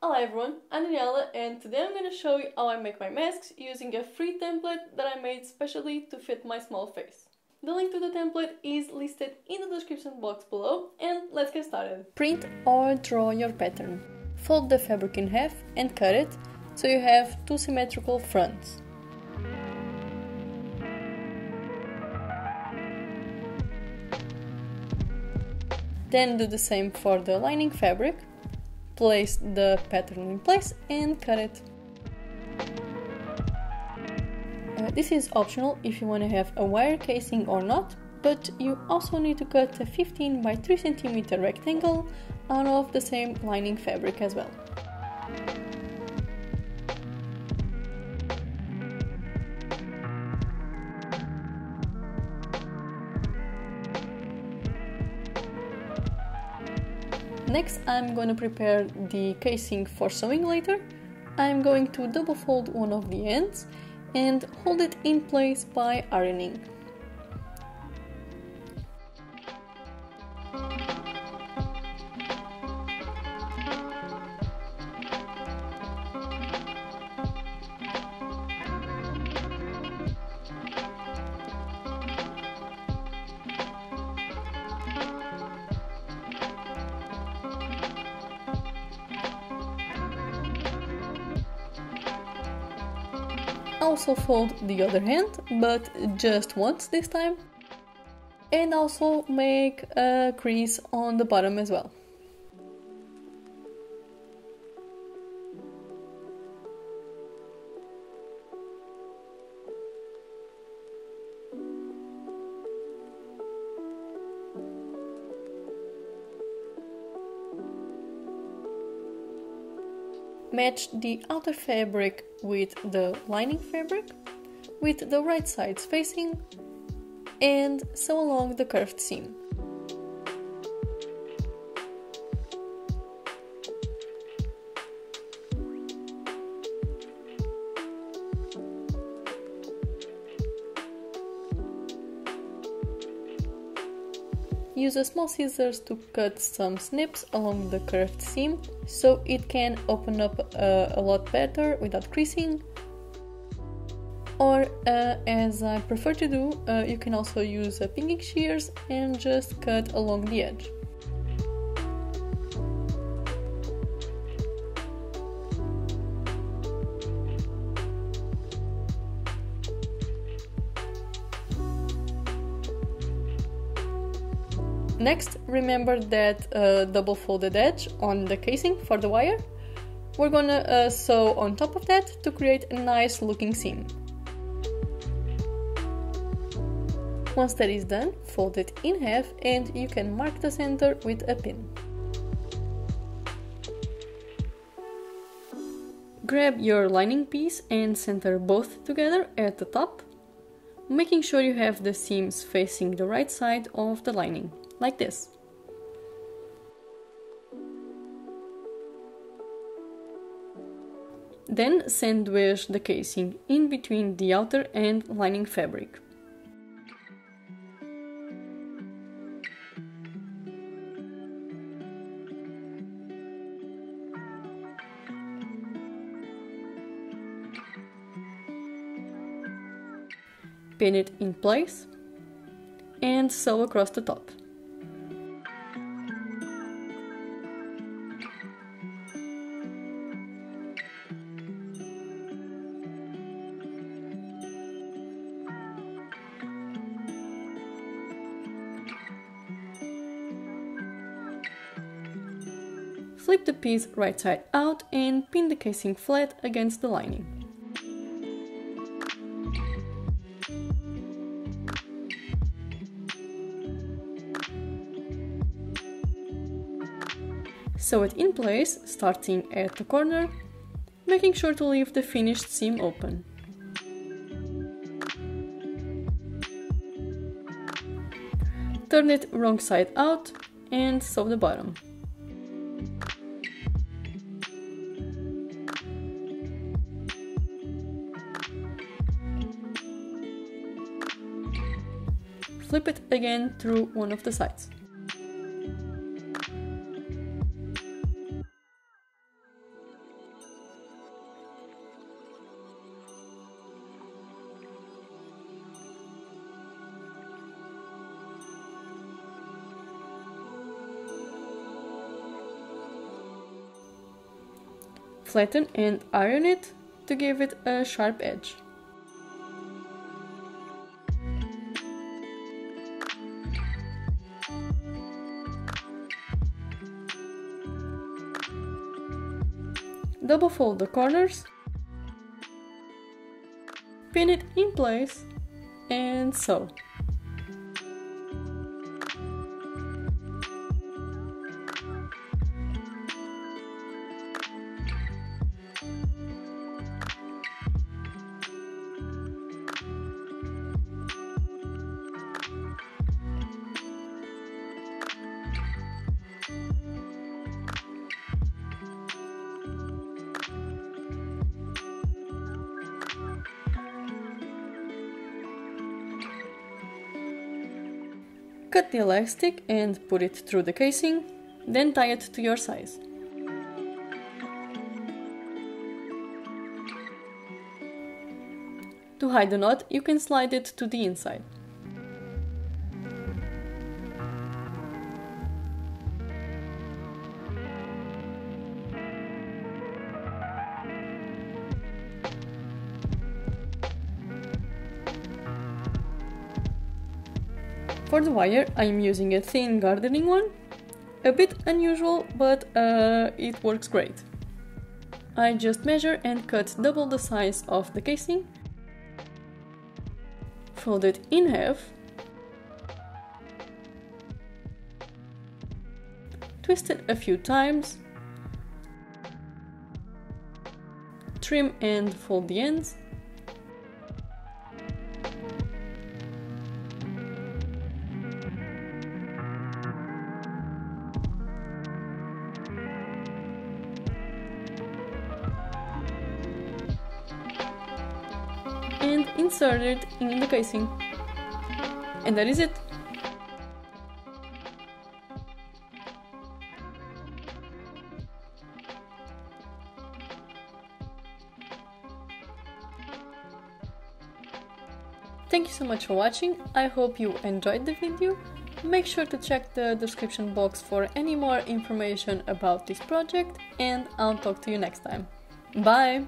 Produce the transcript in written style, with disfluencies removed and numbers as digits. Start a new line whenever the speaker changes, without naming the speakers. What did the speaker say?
Hello everyone, I'm Daniela and today I'm going to show you how I make my masks using a free template that I made specially to fit my small face. The link to the template is listed in the description box below and let's get started. Print or draw your pattern. Fold the fabric in half and cut it so you have two symmetrical fronts. Then do the same for the lining fabric. Place the pattern in place and cut it. This is optional if you want to have a wire casing or not, but you also need to cut a 15 by 3 cm rectangle out of the same lining fabric as well. Next, I'm going to prepare the casing for sewing later. I'm going to double fold one of the ends and hold it in place by ironing. Also fold the other hand, but just once this time, and also make a crease on the bottom as well. Match the outer fabric with the lining fabric, with the right sides facing, and sew along the curved seam. Use a small scissors to cut some snips along the curved seam so it can open up a lot better without creasing. Or, as I prefer to do, you can also use pinking shears and just cut along the edge. Next, remember that double folded edge on the casing for the wire. We're gonna sew on top of that to create a nice looking seam. Once that is done, fold it in half and you can mark the center with a pin. Grab your lining piece and center both together at the top, making sure you have the seams facing the right side of the lining, like this. Then sandwich the casing in between the outer and lining fabric. Pin it in place and sew across the top. Flip the piece right side out and pin the casing flat against the lining. Sew it in place, starting at the corner, making sure to leave the finished seam open. Turn it wrong side out and sew the bottom. Flip it again through one of the sides. Flatten and iron it to give it a sharp edge. Double fold the corners, pin it in place, and sew. Cut the elastic and put it through the casing, then tie it to your size. To hide the knot, you can slide it to the inside. For the wire, I am using a thin gardening one, a bit unusual, but it works great. I just measure and cut double the size of the casing, fold it in half, twist it a few times, trim and fold the ends, and insert it in the casing. And that is it! Thank you so much for watching, I hope you enjoyed the video. Make sure to check the description box for any more information about this project, and I'll talk to you next time. Bye!